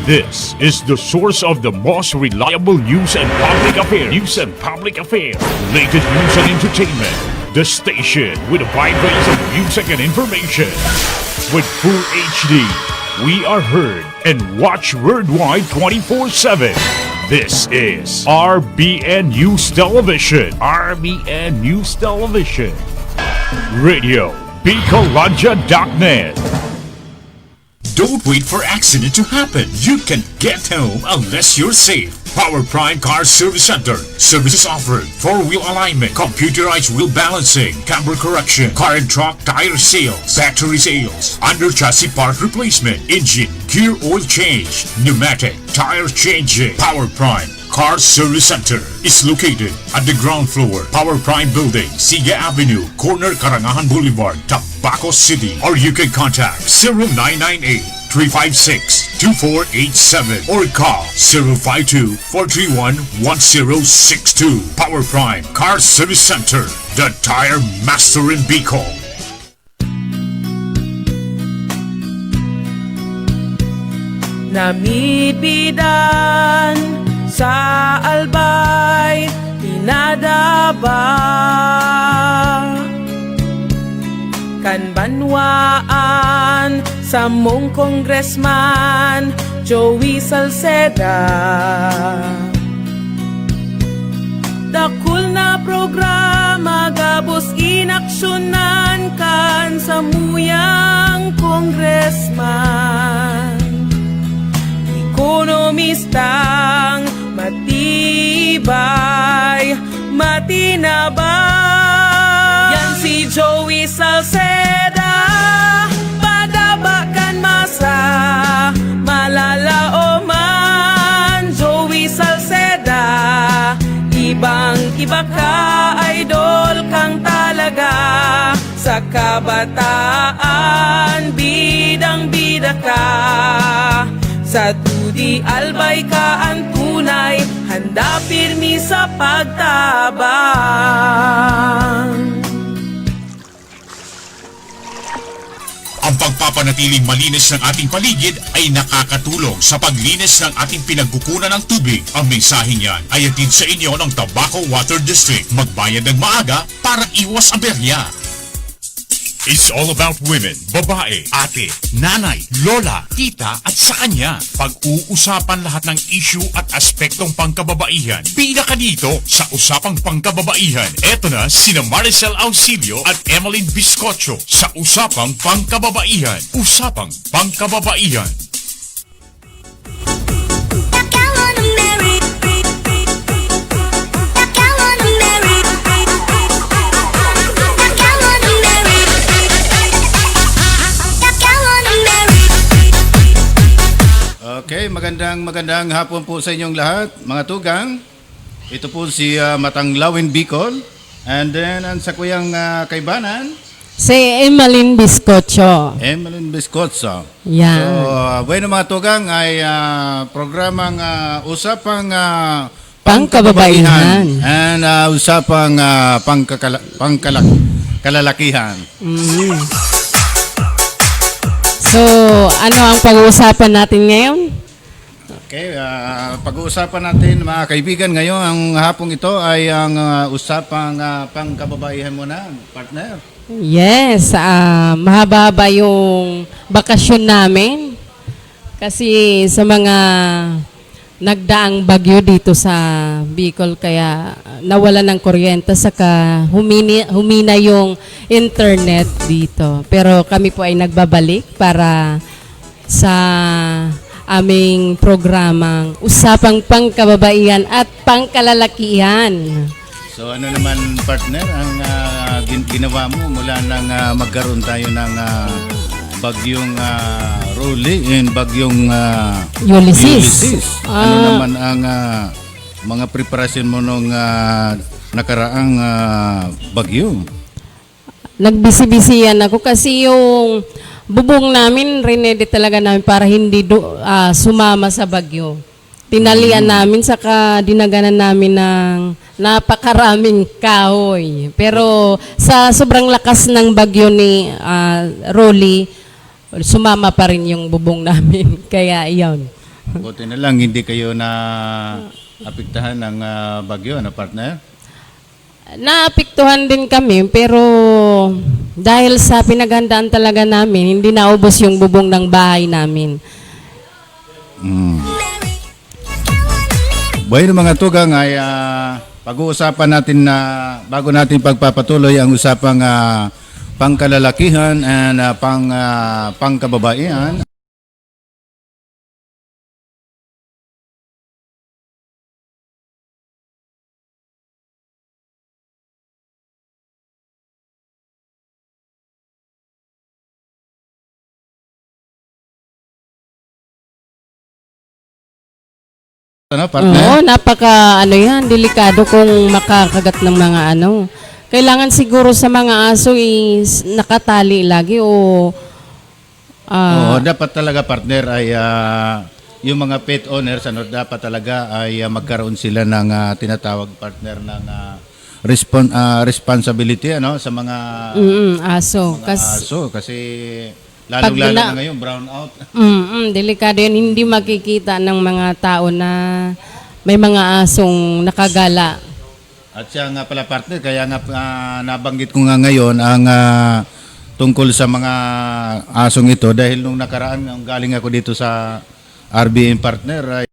This is the source of the most reliable news and public affairs. Latest news and entertainment. The station with a wide range of music and information. With full HD, we are heard and watched worldwide 24/7. This is RBN News Television. RBN News Television. Radio Bicolanja.net. Don't wait for accident to happen. You can get home unless you're safe. Power Prime Car Service Center. Services offered: 4-wheel alignment, computerized wheel balancing, camber correction, car and truck tire sales, battery sales, under chassis part replacement, engine, gear oil change, pneumatic, tire changing. Power Prime Car Service Center is located at the ground floor, Power Prime Building, Siga Avenue, corner Karangahan Boulevard, Tabaco City. Or you can contact 0998-356-2487 or call 052-431-1062. Power Prime Car Service Center, the tire master in Bicol. Namidbidan sa albay, tinadaba kan banwaan sa mong congressman Joey Salceda. Dakul na programa gabos inaksyonan kan sa muyang congressman. Ekonomistang matibay, matinabay. Yan si Joey Salceda, padabakan masa, malala o man. Joey Salceda, ibang-iba ka, idol kang talaga. Sa kabataan, bidang-bida ka. Sa tudi albay ka ang tunay, handa pirmi sa pagtabang. Ang pagpapanatiling malinis ng ating paligid ay nakakatulong sa paglinis ng ating pinagkukunan ng tubig. Ang mensaheng yan ay hatid sa inyo ng Tabaco Water District. Magbayad ng maaga para iwas aberya. It's all about women, babae, ate, nanay, lola, tita at sa kanya. Pag-uusapan lahat ng issue at aspektong pangkababaihan. Pila ka dito sa Usapang Pangkababaihan. Eto na sina Maricel Auxilio at Emeline Biscocho sa Usapang Pangkababaihan. Usapang Pangkababaihan. Okay, magandang hapon po sa inyong lahat, mga tugang. Ito po si Matanglawin Bicol. And then, ang sa kuyang kaibanan, si Emeline Biscocho. Emeline Biscocho. Yan. So, bueno mga tugang, ay programang Usapang Pangkababaihan. And Usapang Pangkalalakihan. So, ano ang pag-uusapan natin ngayon? Okay, pag-uusapan natin mga kaibigan ngayon, ang hapong ito ay ang usapang pangkababaihan muna, partner. Yes, mahaba-haba yung bakasyon namin. Kasi sa mga nagdaang bagyo dito sa Bicol, kaya nawala ng kuryente, saka humina yung internet dito. Pero kami po ay nagbabalik para sa aming programang Usapang Pangkababaihan at Pangkalalakihan. So ano naman partner ang ginawa mo mula nang magkaroon tayo ng bagyong Rolly and bagyong Ulysses. Ano naman ang mga preparasyon mo nung nakaraang bagyo? Nagbisi-bisiyan ako kasi yung bubong namin, rinede talaga namin para hindi sumama sa bagyo. Tinalian namin, saka dinaganan namin ng napakaraming kahoy. Pero sa sobrang lakas ng bagyo ni Rolly, sumama pa rin yung bubong namin. Kaya iyon. Buti na lang hindi kayo na apektahan ng bagyo na partner. Naapektuhan din kami, pero dahil sa pinaghandaan talaga namin, hindi naubos yung bubong ng bahay namin. Bueno mga tugang ay pag-uusapan natin na bago natin pagpapatuloy ang usapang pangkalalakihan and pangkababaihan. Ano, partner? Oo, yan, delikado kung makakagat ng mga ano. Kailangan siguro sa mga aso is nakatali lagi o Oo, dapat talaga partner ay yung mga pet owners dapat talaga ay magkaroon sila ng tinatawag partner ng responsibility sa mga aso. aso kasi lalong-lalo gina- na ngayon brown out. Delikado yan. Hindi makikita ng mga tao na may mga asong nakagala. At siya nga pala partner, kaya nga nabanggit ko nga ngayon ang tungkol sa mga asong ito dahil nung nakaraan nung galing ako dito sa RBN partner ay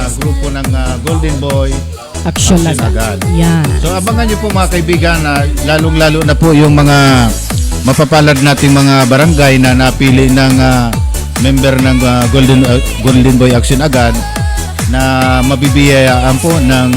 ang grupo ng Golden Boy Action Action agad. agad. Yan. So abangan niyo po mga kaibigan na lalong-lalo na po yung mga mapapalad nating mga barangay na napili ng member ng Golden Boy Action agad na mabibiyayaan po ng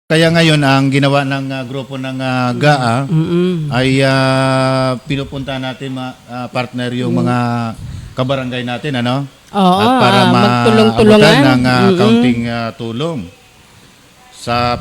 Kaya ngayon ang ginawa ng grupo ng GAA ay pinupunta natin partner yung mga kabarangay natin ano. Oo, At para magtulong-tulungan. maabutan ng kaunting tulong sa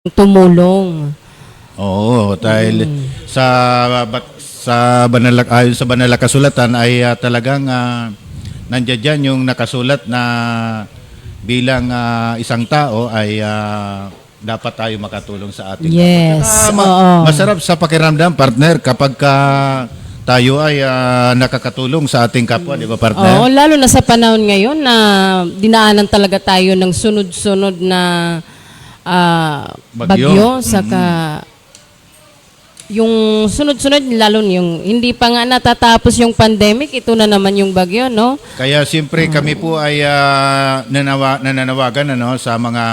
Tumulong. Oo, dahil sa ayon sa banal na kasulatan ay talagang nandiyan dyan yung nakasulat na bilang isang tao ay dapat tayo makatulong sa ating Yes, kapwa. oo. Masarap sa pakiramdam, partner, kapag tayo ay nakakatulong sa ating kapwa, di ba, partner? Oo, lalo na sa panahon ngayon na dinaanan talaga tayo ng sunod-sunod na bagyo, saka yung sunod-sunod, lalo yung hindi pa nga natatapos yung pandemic, ito na naman yung bagyo, no? Kaya siyempre kami po ay nananawagan sa mga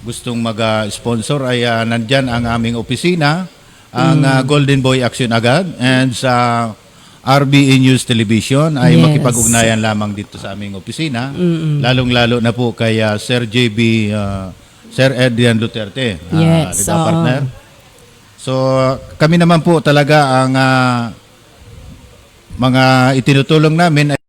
gustong mag-sponsor ay nandyan ang aming opisina, ang Golden Boy Action Agad, and sa RBA News Television ay Yes. makipag-ugnayan lamang dito sa aming opisina, lalong-lalo na po kay Sir JB, Sir Adrian Duterte. Yes, Di ba, oo. partner? So, kami naman po talaga ang mga itinutulong namin ay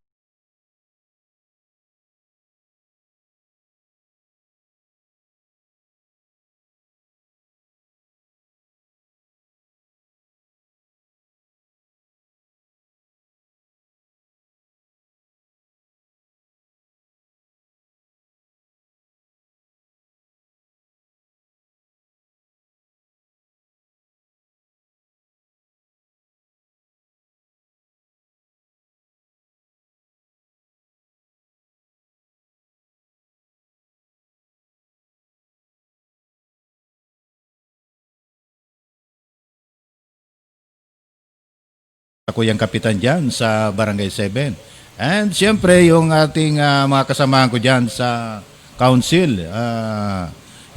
ako yung kapitan dyan sa Barangay 7. And siyempre, yung ating mga kasamahan ko dyan sa council,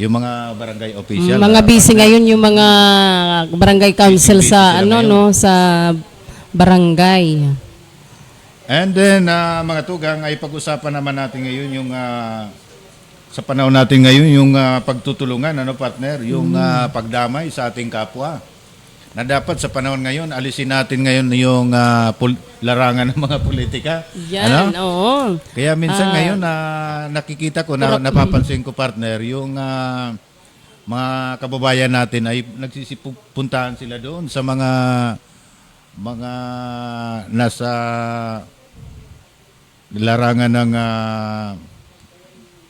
yung mga barangay official. Mga busy ngayon yung mga barangay council Busy sa sila ngayon. sa barangay. And then, mga tugang, ay pag-usapan naman natin ngayon yung sa panahon natin ngayon, yung pagtutulungan, partner, yung pagdamay sa ating kapwa. Na dapat sa panahon ngayon, alisin natin ngayon yung larangan ng mga politika. Yan, oo. Kaya minsan ngayon nakikita ko, napapansin ko, partner, yung mga kababayan natin ay nagsisipuntahan sila doon sa mga nasa larangan ng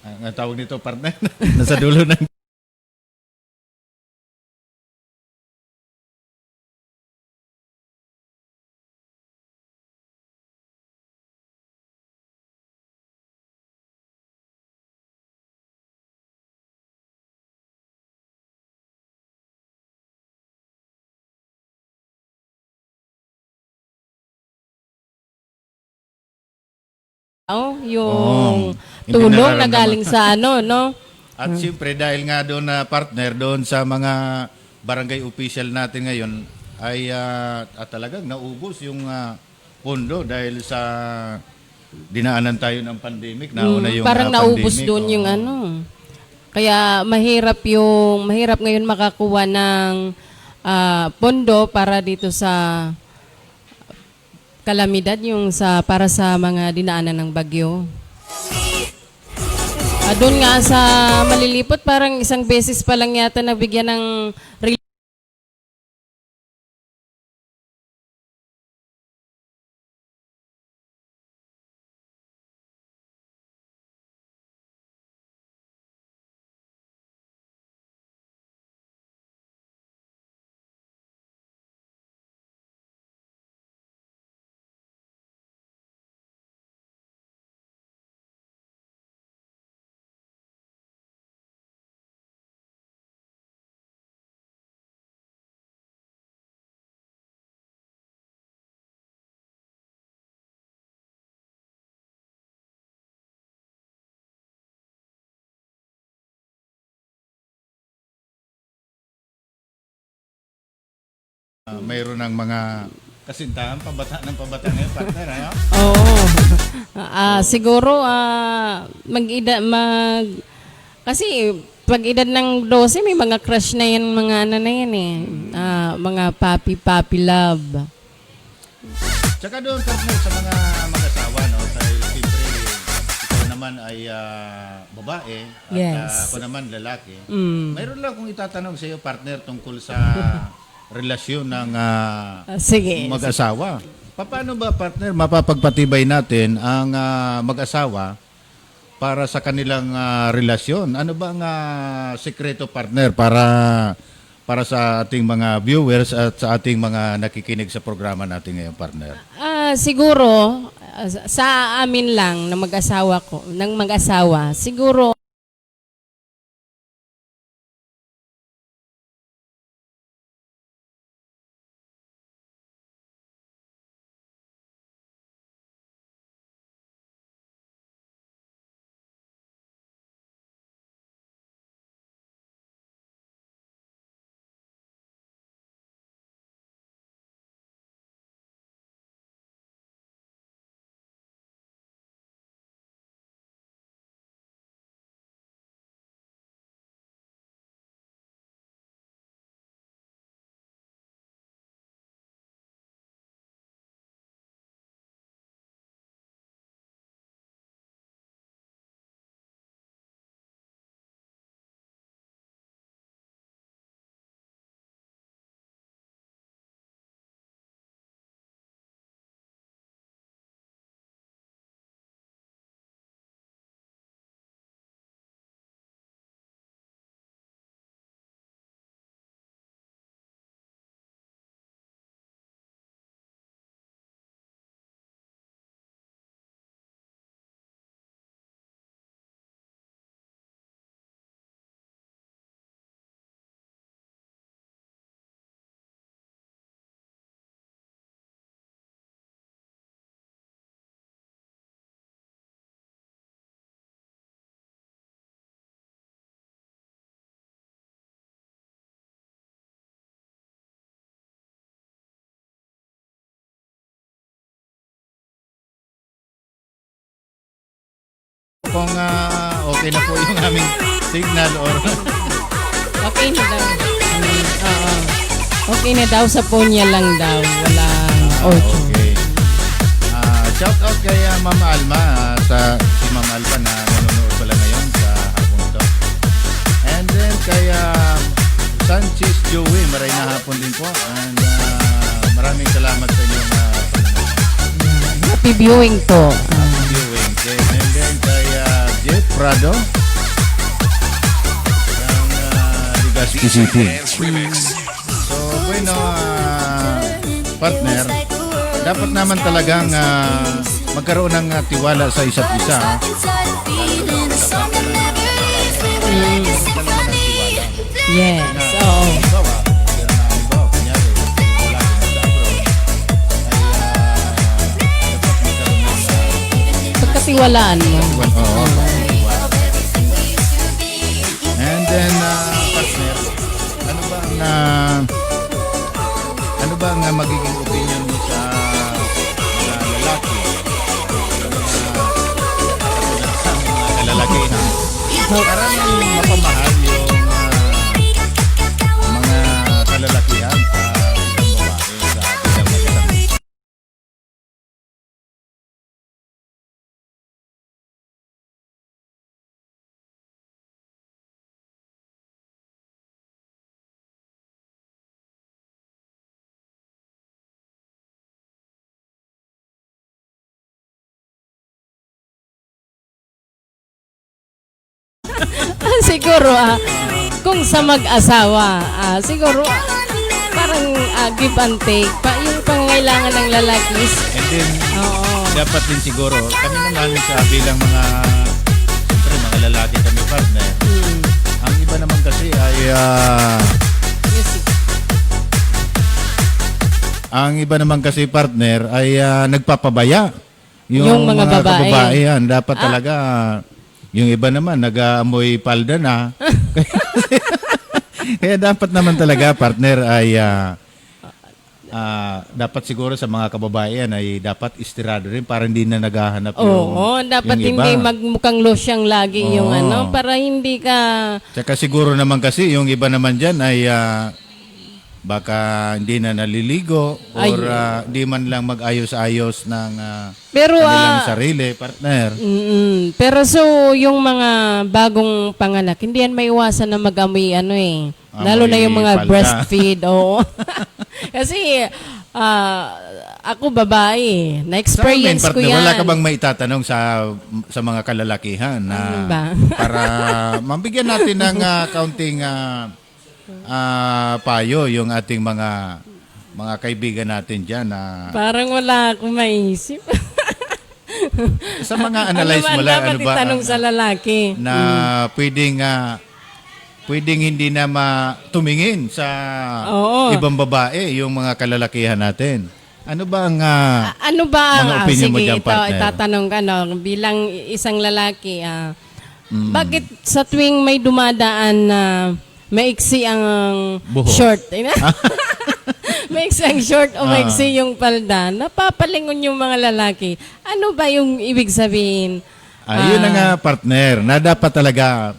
ang tawag nito, partner, nasa dulo ng Yung hindi tulong na nararamdaman. galing sa no? At siyempre dahil nga doon na partner doon sa mga barangay official natin ngayon ay talagang naubos yung pondo dahil sa dinaanan tayo ng pandemic. Nauna yung Parang naubos pandemic, doon yung Kaya mahirap ngayon makakuha ng pondo para dito sa kalamidad para sa mga dinaanan ng bagyo. Doon nga sa Malilipot, parang isang beses pa lang yata nabigyan ng mayroon ng mga kasintahan, pabata ng pabata ngayon, partner, ano? Oo. Siguro kasi pag edad ng 12 may mga crush na yan, mga ano na yan eh. Mga papi love. Tsaka doon, partner, sa mga mag-asawa, no? Dahil siyempre, ikaw naman ay babae at Yes. ako naman lalaki. Mm. Mayroon lang akong itatanong sa iyo, partner, tungkol sa relasyon ng Sige. mag-asawa. Paano ba, partner, mapapagpatibay natin ang mag-asawa para sa kanilang relasyon? Ano ba ang sekreto, partner, para sa ating mga viewers at sa ating mga nakikinig sa programa natin ngayon, partner? Siguro sa amin lang ng mag-asawa, siguro Kung okay na po yung aming signal or okay na daw. Oo. Okay na daw, sa phone niya lang daw. Walang audio. okay. Shout out kay Ma'am Alma, si Ma'am Alma na nanonood pala ngayon sa hapon to. And then kay Sanchez Joey, maray na hapon din po. And maraming salamat sa inyo na Happy viewing po. viewing. And then kay Jeff Prado ng Legazpi City. So, bueno, partner, dapat naman talagang magkaroon ng tiwala sa isa't isa. Yes. Oo. Pagkatiwalaan mo. Oo. And then, partner, ano ba ang magiging opinion mo sa mga lalaki? Mga kalalaki na karaming mapamahal yung mga kalalakihan sa isang babae sa bilang mag-isang. Siguro, kung sa mag-asawa, siguro, parang give and take. Yung pangangailangan ng lalaki is, And then, oo. dapat din siguro, kami naman sa bilang siyempre mga lalaki kami, partner, ang iba naman kasi ay, Music. ang iba naman kasi, partner, ay nagpapabaya. Yung mga babae. kababaihan. Dapat talaga, yung iba naman, nag-aamoy palda na. Kaya dapat naman talaga, partner, ay dapat siguro sa mga kababayan ay dapat istirado rin para hindi na naghahanap Oo, dapat yung iba. hindi magmukhang losyang lagi yung Oo. para hindi ka... Tsaka siguro naman kasi yung iba naman dyan ay baka hindi na naliligo or hindi man lang mag-ayos-ayos ng Pero, kanilang sarili, partner. Pero so, yung mga bagong panganak, hindi yan maiwasan na mag-amoy Lalo na yung mga palda. breastfeed. Oo. Kasi, ako babae. Na-experience Sa amin, ko partner, yan. wala ka bang maitatanong sa mga kalalakihan na Ano ba? para mabigyan natin ng kaunting payo yung ating mga kaibigan natin dyan na Parang wala akong maisip. sa mga analyze mo lang, dapat itanong sa lalaki. na pwedeng hindi na tumingin sa Oo. ibang babae yung mga kalalakihan natin. Ano ba ang Ano ba mga opinion mo sige, dyan, partner? itatanong ka bilang isang lalaki, bakit sa tuwing may dumadaan na maiksi ang Buhok. short, maiksi ang short o maiksi yung palda, napapalingon yung mga lalaki. Ano ba yung ibig sabihin? yun na nga, partner, na dapat talaga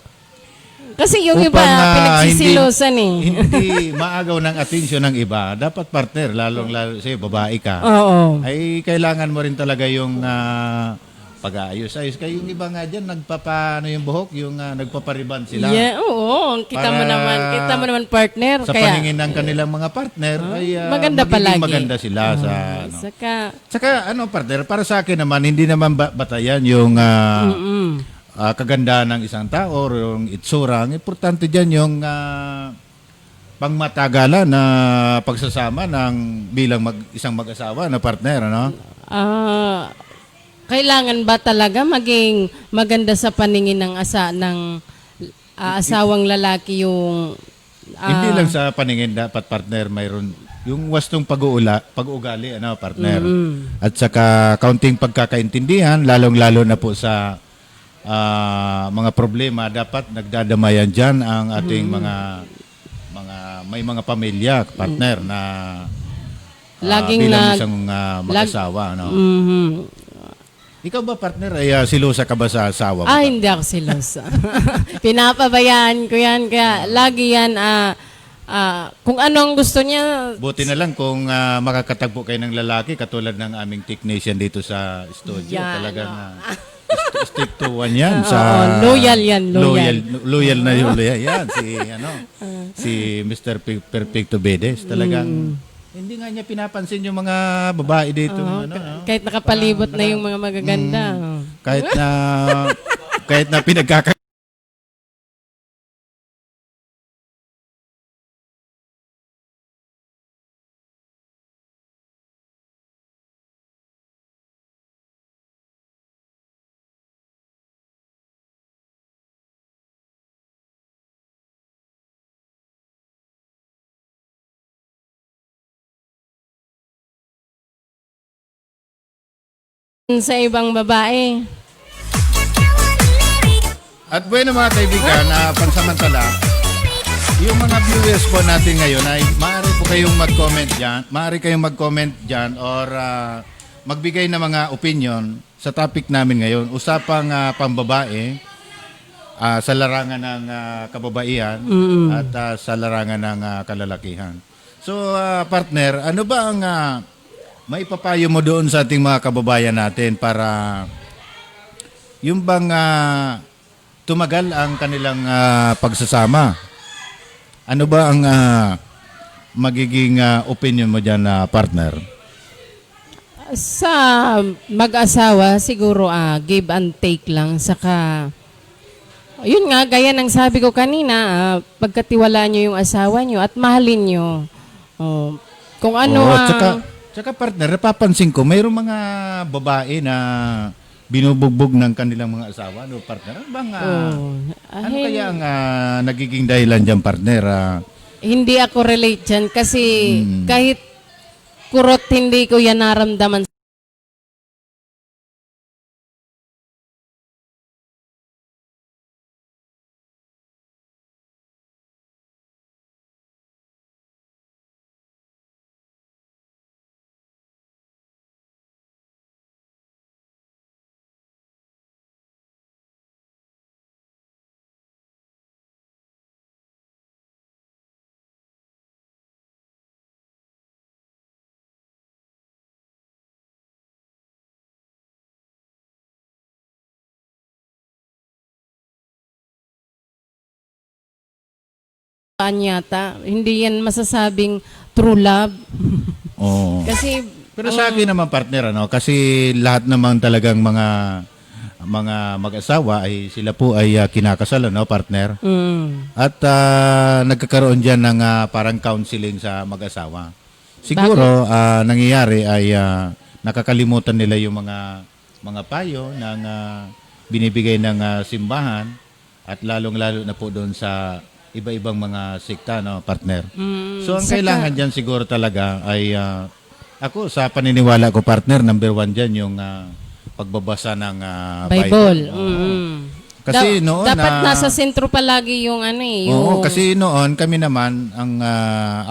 Kasi yung iba, pinagsisilosan hindi maagaw ng atensyon ng iba. Dapat partner, lalong-lalo sa'yo, babae ka. Oo. Ay kailangan mo rin talaga yung pag-aayos-ayos. Kaya yung iba nga dyan, nagpapaano yung buhok, yung nagpapariban sila. Yeah, oo. Kita mo naman partner. Sa Kaya, paningin ng kanilang mga partner, ay maganda magiging palagi. maganda sila sa Saka, partner, para sa akin naman, hindi naman batayan yung kagandahan ng isang tao or yung itsura. Ang importante dyan yung pangmatagalan na pagsasama ng bilang isang mag-asawa na partner, ano? kailangan ba talaga maging maganda sa paningin ng asawang lalaki yung Hindi lang sa paningin, dapat partner, mayroon yung wastong pag-uugali, ano, partner. At saka kaunting pagkakaintindihan, lalong-lalo na po sa mga problema, dapat nagdadamayan dyan ang ating may mga pamilya, partner, na laging bilang isang mag-asawa. No? Ikaw ba, partner, ay silusa ka ba sa asawa mo? hindi ako silosa. Pinapabayaan ko yan. Kaya lagi yan, kung ano ang gusto niya. Buti na lang kung makakatagpo kayo ng lalaki katulad ng aming technician dito sa studio. Yan, Talagang stick to one yan. Loyal yan, loyal. Loyal na yung loyal. Yan, si Mr. Perfecto Bedes. Talagang hindi nga niya pinapansin yung mga babae dito. Kahit nakapalibot na yung mga magaganda. Kahit na pinagkaka Sa ibang babae. At bueno mga kaibigan, pansamantala, yung mga viewers po natin ngayon ay maaari po kayong mag-comment dyan. Maaari kayong mag-comment dyan or magbigay ng mga opinion sa topic namin ngayon. Usapang pambabae sa larangan ng kababaihan at sa larangan ng kalalakihan. So partner, ano ba ang maipapayo mo doon sa ating mga kababayan natin para yung bang tumagal ang kanilang pagsasama? Ano ba ang magiging opinion mo dyan, partner? Sa mag-asawa, siguro give and take lang. Saka, yun nga, gaya ng sabi ko kanina, pagkatiwalaan nyo yung asawa nyo at mahalin nyo. Kung ano Tsaka partner, napapansin ko, mayroong mga babae na binubugbog ng kanilang mga asawa, no, partner? Ano bang, ano kaya ang nagiging dahilan dyan, partner? Hindi ako relate dyan kasi kahit kurot hindi ko yan naramdaman yata. Hindi yan masasabing true love. Oo. Kasi Pero sa akin naman partner kasi lahat naman talagang mga mag-asawa ay sila po ay kinakasal partner. At nagkakaroon diyan ng parang counseling sa mag-asawa. Siguro nangyayari ay nakakalimutan nila yung mga payo ng binibigay ng simbahan at lalong-lalo na po doon sa iba-ibang mga sekta partner. So ang kailangan diyan siguro talaga ay ako sa paniniwala ko partner, number 1 diyan yung pagbabasa ng Bible. Kasi noon dapat nasa sentro palagi yung yung Oo, kasi noon kami naman ang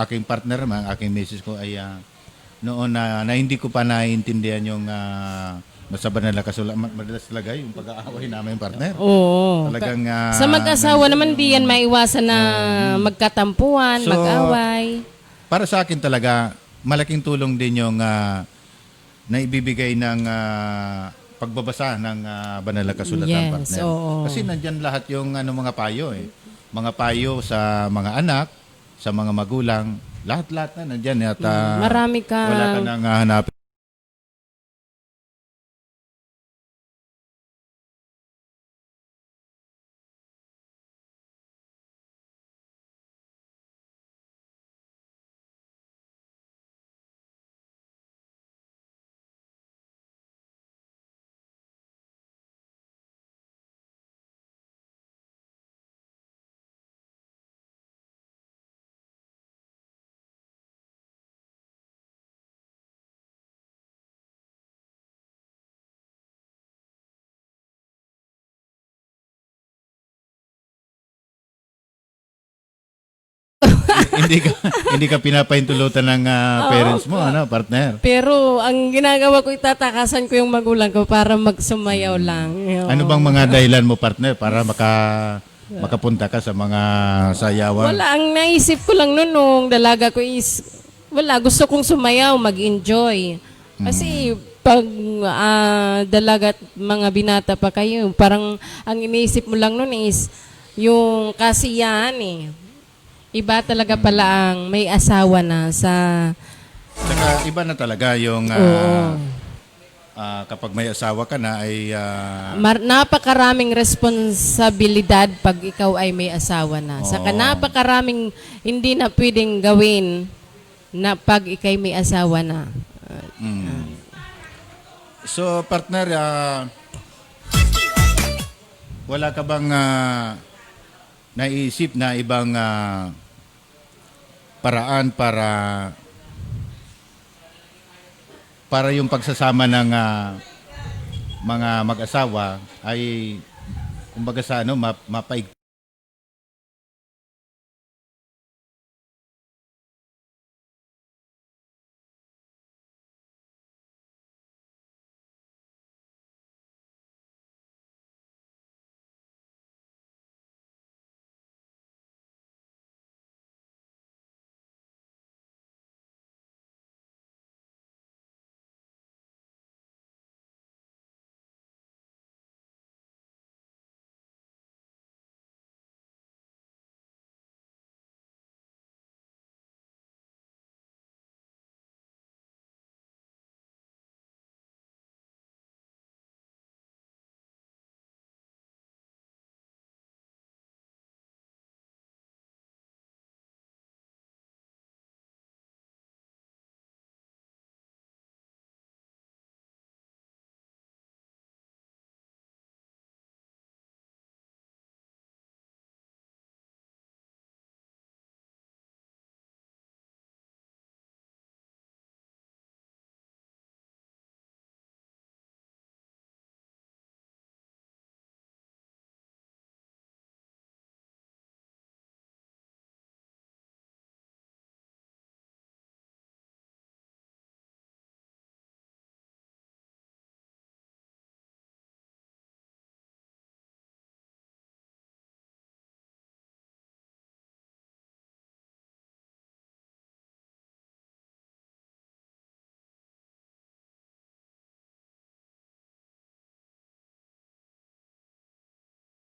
aking partner naman, aking misis ko ay noon na hindi ko pa naiintindihan yung nasa banal na kasulatan, madalas talaga yung pag-aaway namin partner. Oo. Talagang Sa mag-asawa naman di yan maiwasan na magkatampuan, So, mag-away. para sa akin talaga malaking tulong din yung naibibigay ng pagbabasa ng banal na kasulatan Yes, partner. oo. Kasi nandyan lahat yung mga payo Mga payo sa mga anak, sa mga magulang, lahat-lahat na nandyan at Marami ka. wala ka nang hanapin. hindi ka hindi ka pinapaintulutan ng parents mo, partner. Pero ang ginagawa ko, itatakasan ko yung magulang ko para magsumayaw lang. Ano bang mga dahilan mo, partner, para makapunta ka sa mga sayawan? Wala, ang naisip ko lang noon nung dalaga ko is, gusto kong sumayaw, mag-enjoy. Kasi pag dalaga at mga binata pa kayo, parang ang iniisip mo lang noon is yung kasiyahan Iba talaga pala ang may asawa na sa... Saka iba na talaga yung Oo. kapag may asawa ka na ay Napakaraming responsibilidad pag ikaw ay may asawa na. Saka napakaraming hindi na pwedeng gawin na pag ikay may asawa na. So, partner, wala ka bang naisip na ibang paraan para yung pagsasama ng mga mag-asawa ay kumbaga sa mapaig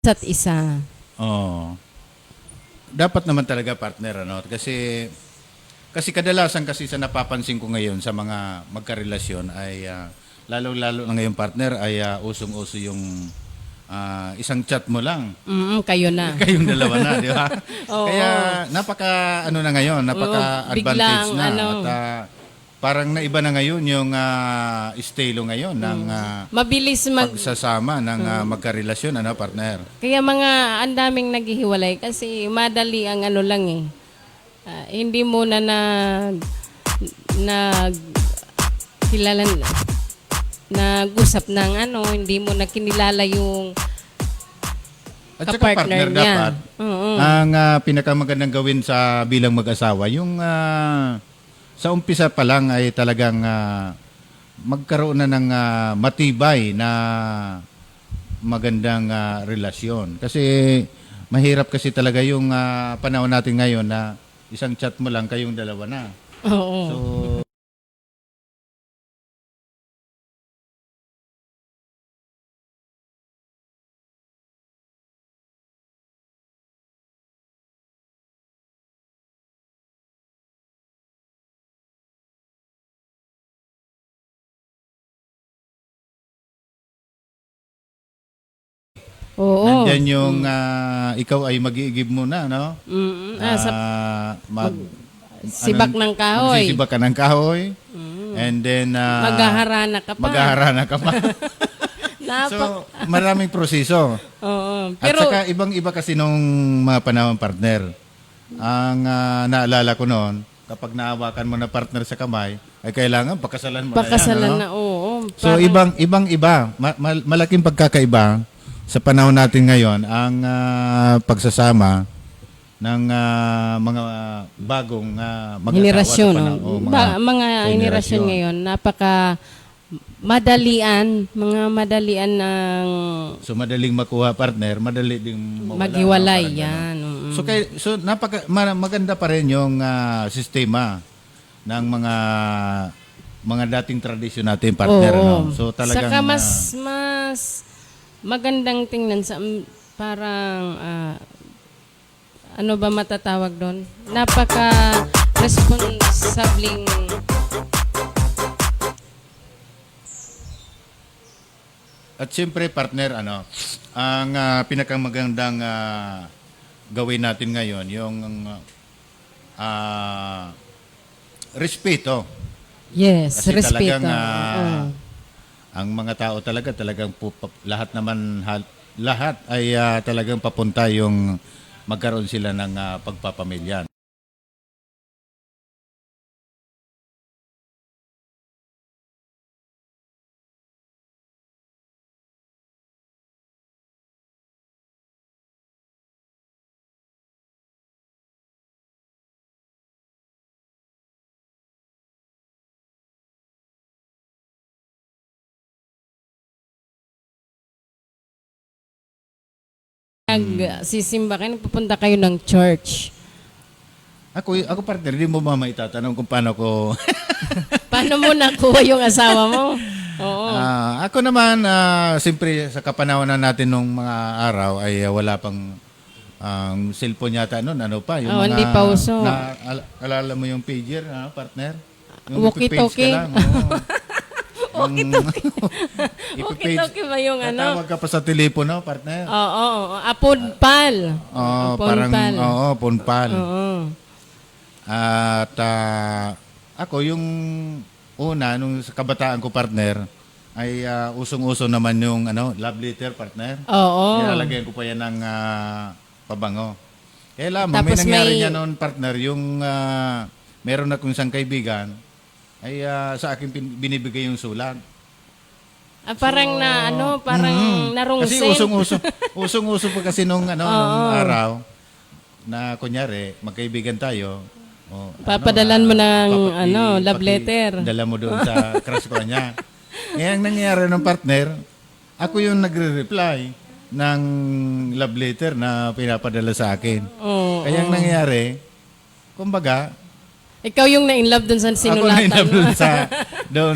Isa't isa. Oh. dapat naman talaga partner ano kasi kadalasan kasi sa napapansin ko ngayon sa mga magkarelasyon ay lalo-lalo na ngayon partner ay usong-uso yung isang chat mo lang. Kayo na. Kayong dalawa na, di ba? Oo. Kaya napaka ano na ngayon, napaka advantage biglang, na ano. at parang naiba na ngayon yung estilo ngayon ng Mabilis pagsasama ng magkarelasyon ano partner. Kaya mga ang daming naghihiwalay kasi madali ang ano lang eh. Hindi mo na kilala nag-usap ng ano, hindi mo na kinilala yung At saka kapartner partner niya. dapat ang pinakamagandang gawin sa bilang mag-asawa yung sa umpisa pa lang ay talagang magkaroon na ng matibay na magandang relasyon. Kasi mahirap kasi talaga yung panahon natin ngayon na isang chat mo lang kayong dalawa na. Oo. So, Oo. nandyan yung ikaw ay mag-iigib muna, no? Sa sibak ano, ng kahoy. Magsisibak ka ng kahoy. And then Maghaharana ka pa. maghaharana ka pa. Napak- So, maraming proseso. Oo. At saka ibang-iba kasi nung mga panahon partner. Ang naalala ko noon, kapag naawakan mo na partner sa kamay, ay kailangan pakasalan mo Pakasalan na yan. na, oo. So Parang- ibang-iba, malaking pagkakaiba sa panahon natin ngayon ang pagsasama ng mga bagong mag-asawa henerasyon. sa panahon- Oh. o Mga henerasyon ngayon, napaka mga madalian ng So madaling makuha partner, madali ding mawala. maghiwalay Parang yan. ganun. So maganda pa rin yung sistema ng mga dating tradisyon natin partner Oo. ano. So talagang Saka mas magandang tingnan sa parang ano ba matatawag doon? Napaka responsabling at siyempre partner ang pinakamagandang gawin natin ngayon yung respeto. yes, Kasi respeto. talagang Oo. ang mga tao talagang lahat ay talagang papunta yung magkaroon sila ng pagpapamilya. Sisimba kayo, pupunta kayo ng church. Ako partner, hindi mo ba maitatanong kung paano ko Paano mo nakuha yung asawa mo? Oo. ako naman, siyempre sa kapanahonan natin nung mga araw ay wala pang cellphone yata noon. Ano pa? Yung mga, hindi pa uso. Alala mo yung pager, partner? Walkie-talkie. ipipage ka lang, oo. Walkie-talkie ba yung ano? Tatawag ka pa sa telepono, partner? Oo. Apunpal. Oo, parang, oo, punpal. Oo. At ako, yung una, nung sa kabataan ko, partner, ay usong-uso naman yung love letter, partner. Oo. Nilalagyan ko pa yan ng pabango. Kaya lamang, Tapos may nangyari may- niya noon, partner, yung meron akong isang kaibigan, ay sa akin binibigay yung sulat. Parang narungsin. Kasi usong-uso pa kasi nung nung araw na kunyari magkaibigan tayo. Papadalan mo ng love letter. Dala mo doon sa crush ko niya. Kaya ang nangyayari ng partner, ako yung nagre-reply ng love letter na pinapadala sa akin. Oo. Kaya ang nangyayari, kumbaga, Ikaw yung na-inlove dun sa ako na sinulatan mo. doon sa doon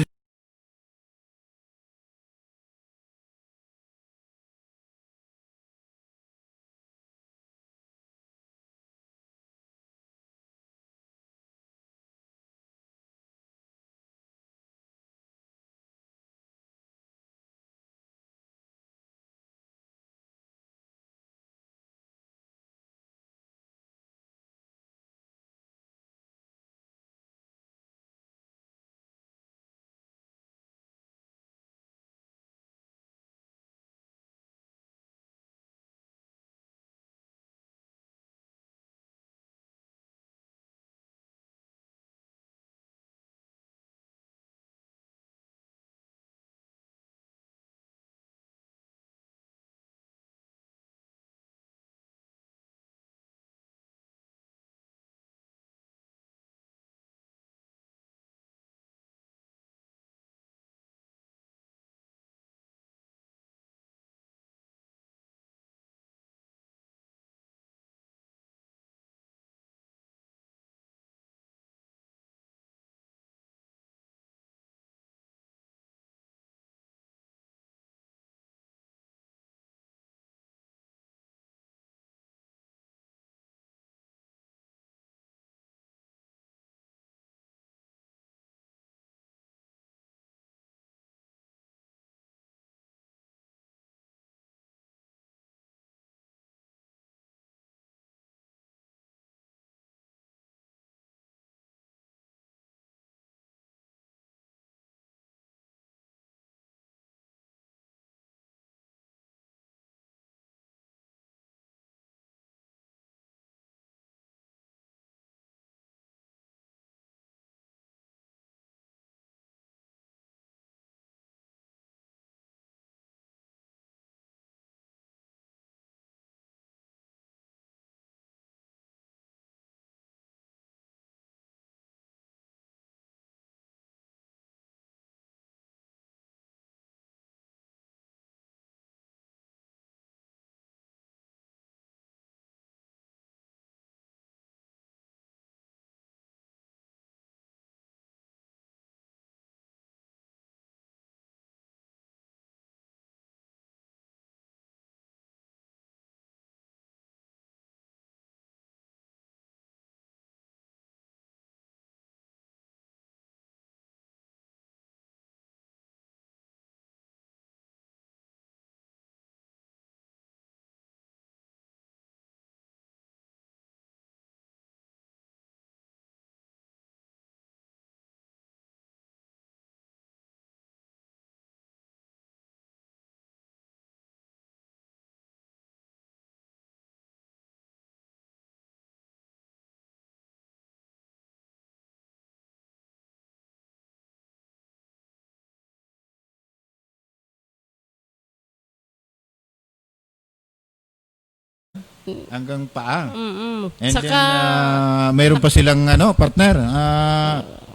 hanggang paa. Mm-mm. And Saka, then, mayroon pa silang partner,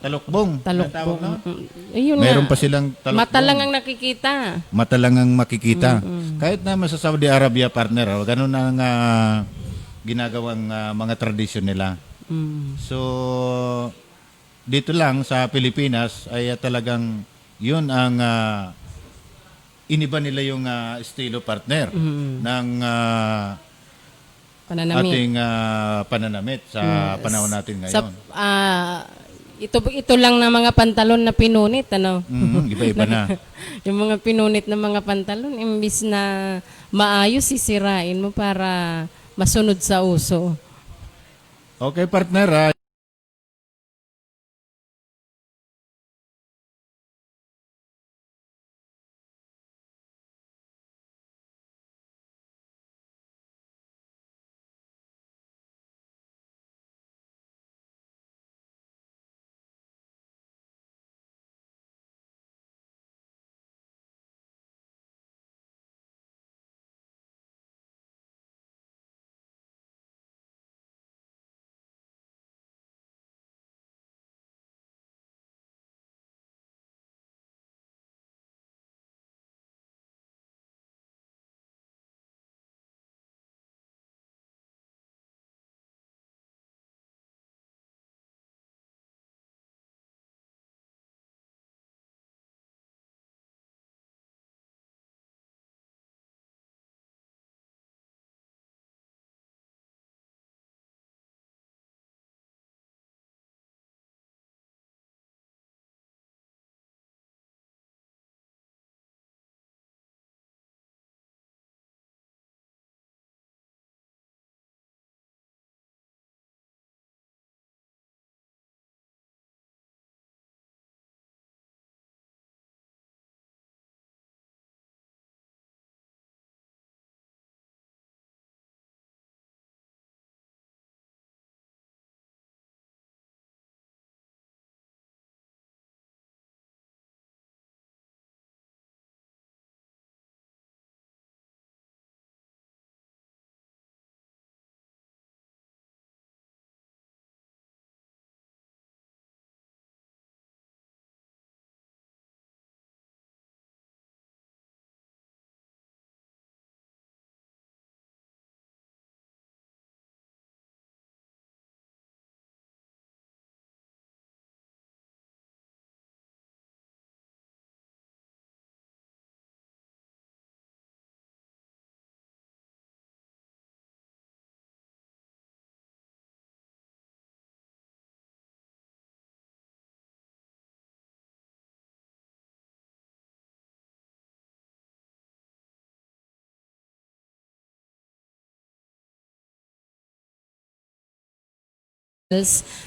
talukbong. Ang tawag talukbong. nun? Ayun Mayroon nga. pa silang talukbong. Mata lang ang nakikita. Mata lang ang makikita. Kahit naman sa Saudi Arabia, partner, ganun ang ginagawang mga tradisyon nila. So, dito lang sa Pilipinas ay talagang yun ang iniba nila yung estilo, partner, ng Pananamit. ating pananamit sa panahon natin Sa, ngayon. ito lang na mga pantalon na pinunit, ano? Iba-iba na. Yung mga pinunit na mga pantalon, imbis na maayos, sisirain mo para masunod sa uso. Okay, partner.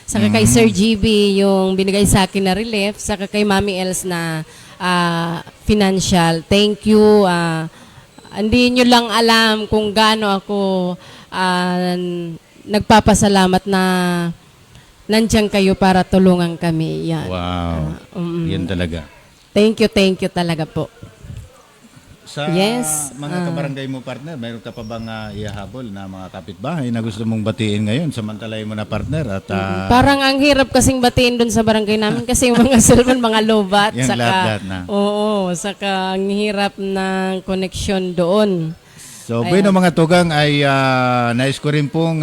Saka kay Sir GB yung binigay sa akin na relief, saka kay Mami Els na financial. Thank you. Hindi nyo lang alam kung gaano ako nagpapasalamat na nandiyan kayo para tulungan kami. Yan. Wow. Yan talaga. Thank you talaga po. Sa Yes, mga kabarangay mo, partner, mayroon ka pa bang ihahabol na mga kapitbahay na gusto mong batiin ngayon? Samantalahin mo na, partner. At Parang ang hirap kasing batiin doon sa barangay namin kasi yung mga cellphone, mga lobat. Yung lahat na. Oo, saka ang hirap ng connection doon. so, bueno mga tugang ay nais ko rin pong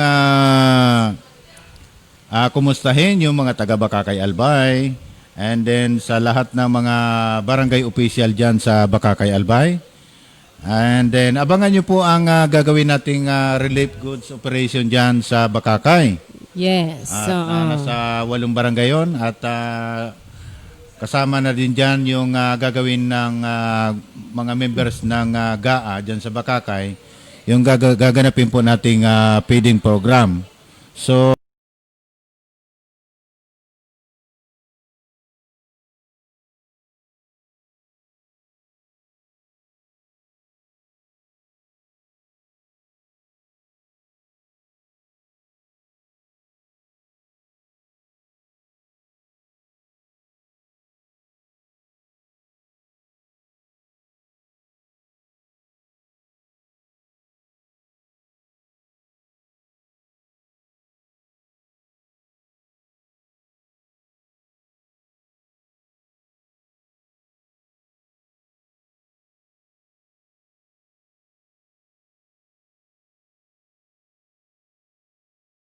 kumustahin yung mga taga Bakakay Albay and then sa lahat ng mga barangay official dyan sa Bakakay Albay. And then, abangan nyo po ang gagawin nating relief goods operation dyan sa Bakakay. Yes. At nasa 8 barangay yun. At kasama na din dyan yung gagawin ng mga members ng GAA dyan sa Bakakay. Yung gaganapin po nating feeding program. So,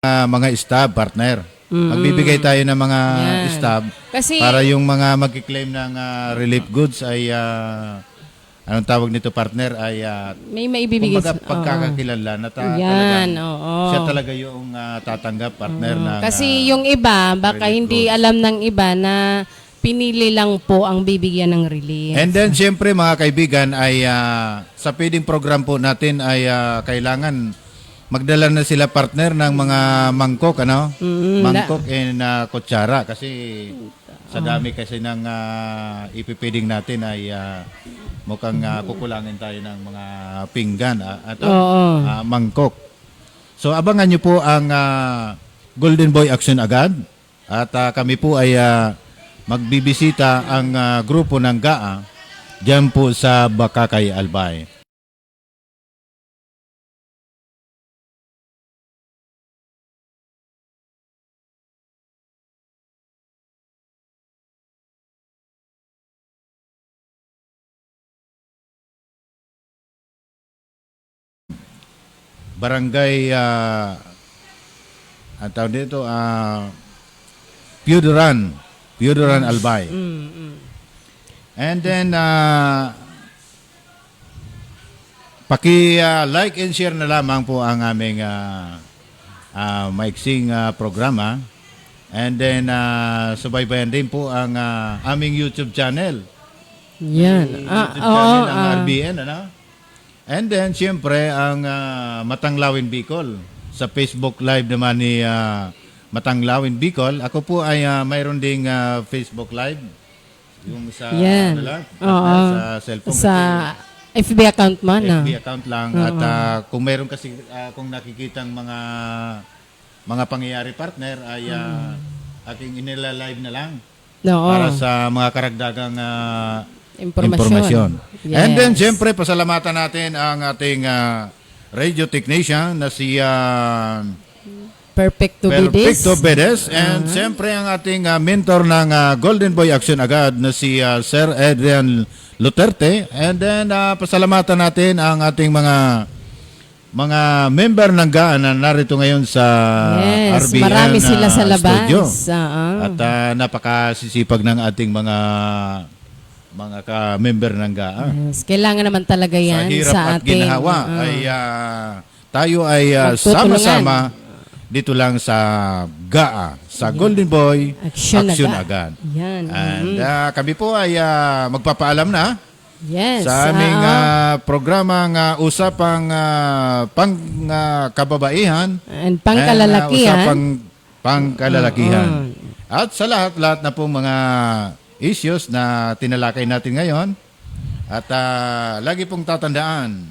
mga staff partner. Magbibigay tayo ng mga Yan. staff Kasi- para yung mga magki-claim ng relief goods ay anong tawag nito partner ay May maibibigay. kumbaga Oo. pagkakakilala na Yan, talagang oo. siya talaga yung tatanggap partner ng Kasi yung iba, baka relief hindi goods. alam ng iba na pinili lang po ang bibigyan ng relief. And then siyempre mga kaibigan ay sa feeding program po natin ay kailangan magdala na sila partner ng mga mangkok ano? Mangkok and kutsara kasi sa dami kasi ng ipipiding natin ay mukhang kukulangin tayo ng mga pinggan at Oo. mangkok. So abangan niyo po ang Golden Boy Action agad at kami po ay magbibisita ang grupo ng GAA diyan po sa Bakakay, Albay. Barangay ang tawag dito Piuduran Albay. And then like and share na lamang po ang aming maiksing programa. And then subaybayan din po ang aming YouTube channel. Yan. YouTube channel ng RBN, ano? And then, siyempre, ang Matanglawin Bicol. Sa Facebook Live naman ni Matanglawin Bicol. Ako po ay mayroon ding Facebook Live. Yung sa, Yan. Oo. sa cellphone. Sa FB account mo, kasi, no? FB account lang. At kung mayroon kasi, kung nakikitang mga pangyayari partner, ay aking inilalive na lang. Oo. Para sa mga karagdagang Impormasyon. Yes. And then, siyempre, pasalamatan natin ang ating radio technician na si Perfecto Perfecto Bidis. Bedes. And siyempre, ang ating mentor ng Golden Boy Action agad na si Sir Adrian Luterte. And then, pasalamatan natin ang ating mga member ng GAA na narito ngayon sa Yes, RBN marami sila sa labas. studio. Oo. At napakasisipag ng ating mga ka-member ng GAA. Yes, kailangan naman talaga Sa yan hirap sa at ating ginhawa ay tayo ay Magtutulungan. sama-sama dito lang sa GAA, sa Golden Boy Action agad. Yan. And kami po ay magpapaalam na Yes. sa aming programang usapang kababaihan and pangkalalakihan. usapang pangkalalakihan. At sa lahat na pong mga issues na tinalakay natin ngayon at lagi pong tatandaan